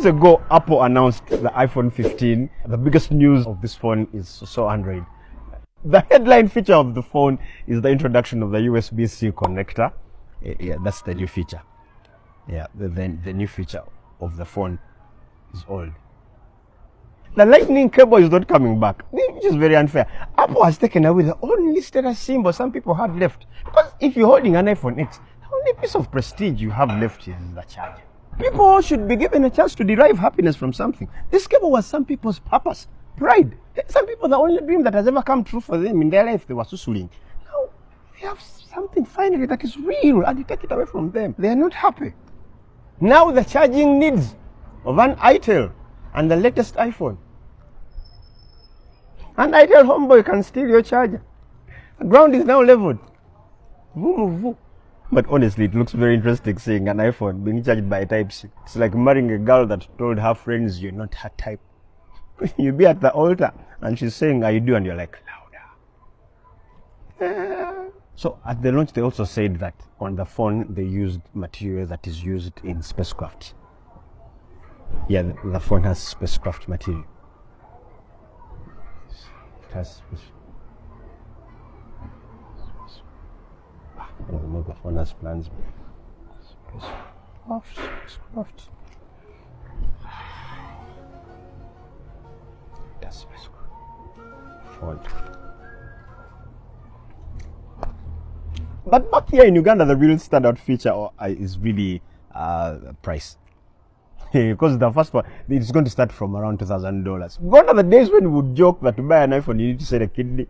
Years ago, Apple announced the iPhone 15. The biggest news of this phone is so Android. The headline feature of the phone is the introduction of the USB-C connector. Yeah, that's the new feature. Yeah, the new feature of the phone is old. The lightning cable is not coming back, which is very unfair. Apple has taken away the only status symbol some people had left. Because if you're holding an iPhone X, the only piece of prestige you have left is the charger. People should be given a chance to derive happiness from something. This cable was some people's purpose, pride. Some people, the only dream that has ever come true for them in their life, they were susuling. Now, they have something finally that is real, and you take it away from them. They are not happy. Now the charging needs of an Itel and the latest iPhone. An Itel homeboy can steal your charger. The ground is now leveled. Vroom, vroom. But honestly, it looks very interesting seeing an iPhone being charged by a Type-C. It's like marrying a girl that told her friends you're not her type. You be at the altar and she's saying, "How you do?" and you're like, louder. So at the launch, they also said that on the phone, they used material that is used in spacecraft. Yeah, the phone has spacecraft material. It has the phone has plans. Spacecraft. That's spacecraft. Phone. But back here in Uganda, the real standout feature is really price. Because the first one, it's going to start from around $2,000. Gone are the days when we would joke that to buy an iPhone, you need to sell a kidney.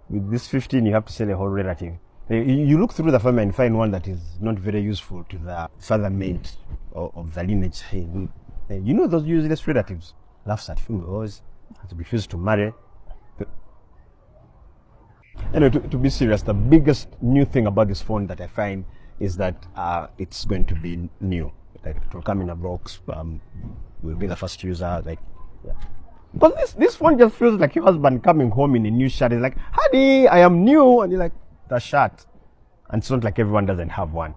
With this 15, you have to sell a whole relative. You look through the family and find one that is not very useful to the father mate of the lineage. You know those useless relatives? Laughs at fingers, to refuse to marry. Anyway, to be serious, the biggest new thing about this phone that I find is that it's going to be new. Like, it will come in a box. We'll be the first user. But this phone just feels like your husband coming home in a new shirt. He's like, "Honey, I am new," and you're like, "The shirt." And it's not like everyone doesn't have one.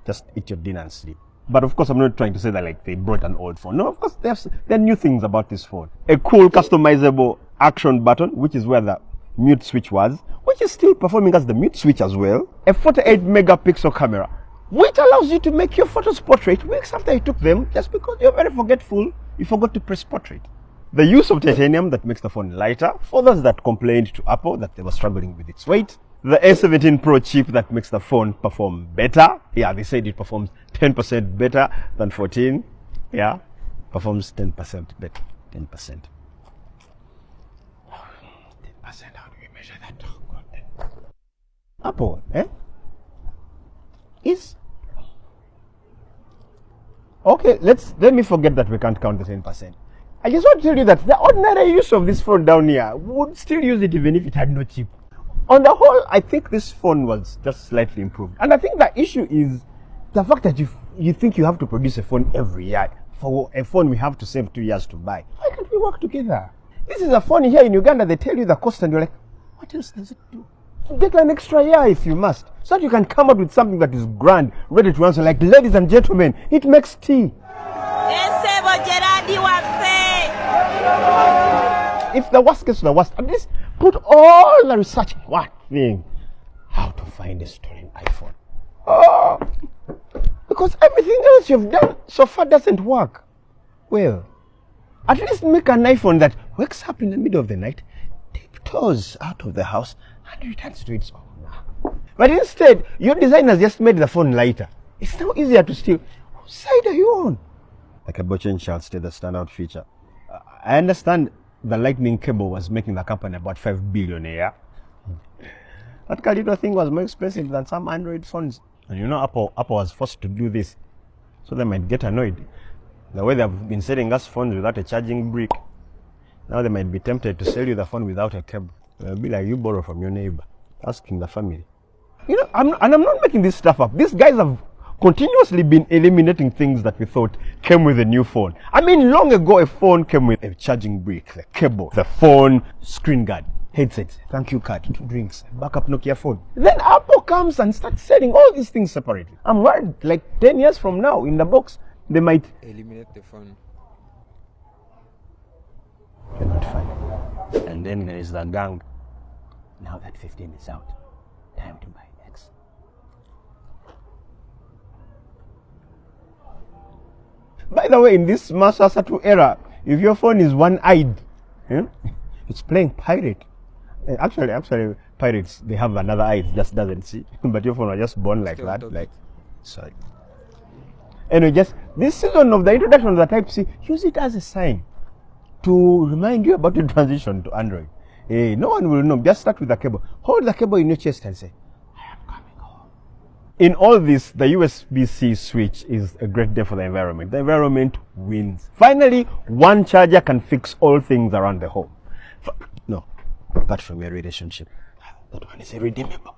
Just eat your dinner and sleep. But of course, I'm not trying to say that like they brought an old phone. No, of course, there are new things about this phone. A cool customizable action button, which is where the mute switch was, which is still performing as the mute switch as well. A 48 megapixel camera, which allows you to make your photos portrait weeks after you took them, just because you're very forgetful, you forgot to press portrait. The use of titanium that makes the phone lighter for those that complained to Apple that they were struggling with its weight. The A17 Pro chip that makes the phone perform better. Yeah, they said it performs 10% better than 14. Yeah, performs 10% better. 10%. 10%, how do we measure that? Oh, God. Apple, is... Okay, let me forget that we can't count the 10%. I just want to tell you that the ordinary use of this phone down here would still use it even if it had no chip. On the whole, I think this phone was just slightly improved. And I think the issue is the fact that you think you have to produce a phone every year. For a phone we have to save 2 years to buy. Why can't we work together? This is a phone here in Uganda, they tell you the cost and you're like, what else does it do? Get an extra year if you must, so that you can come up with something that is grand, ready to answer, like, ladies and gentlemen, it makes tea. If the worst gets to the worst, at least put all the research in one thing. How to find a stolen iPhone. Because everything else you've done so far doesn't work. Well, at least make an iPhone that wakes up in the middle of the night, tiptoes out of the house, and returns to its owner. But instead, your designer just made the phone lighter. It's now easier to steal. Whose side are you on? Like a butcher shall stay the standout feature. I understand the lightning cable was making the company about $5 billion a year. That little thing was more expensive than some Android phones. And you know, Apple was forced to do this, so they might get annoyed. The way they've been selling us phones without a charging brick, now they might be tempted to sell you the phone without a cable. They'll be like, you borrow from your neighbor, asking the family. You know, I'm not making this stuff up. These guys have continuously been eliminating things that we thought came with a new phone. I mean, long ago, a phone came with a charging brick, the cable, the phone, screen guard, headsets, thank you card, 2 drinks, backup Nokia phone. Then Apple comes and starts selling all these things separately. I'm worried, like 10 years from now, in the box, they might eliminate the phone. You're not funny. And then there is the gang. Now that 15 is out, time to buy X. By the way, in this Masasatu era, if your phone is one-eyed, it's playing pirate. Actually, pirates, they have another eye, it just doesn't see. But your phone was just born like that. Like, sorry. Anyway, just this season of the introduction of the Type-C, use it as a sign to remind you about the transition to Android. No one will know. Just start with the cable. Hold the cable in your chest and say, I am coming home. In all this, the USB-C switch is a great day for the environment. The environment wins. Finally, one charger can fix all things around the home. No, apart from your relationship, that one is irredeemable.